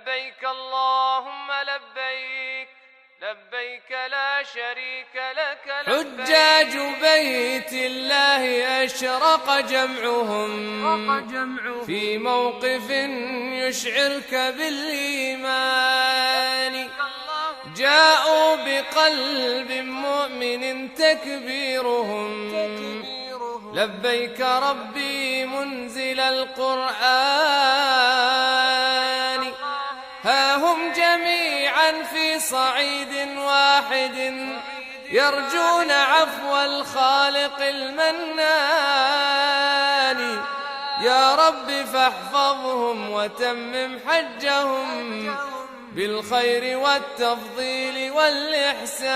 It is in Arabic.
لبيك اللهم لبيك لبيك لا شريك لك لبيك. حجاج بيت الله أشرق جمعهم في موقف يشعرك بالإيمان، جاءوا بقلب مؤمن تكبيرهم لبيك ربي منزل القرآن. ها هم جميعا في صعيد واحد يرجون عفو الخالق المنان، يا رب فاحفظهم وتمم حجهم بالخير والتفضيل والإحسان.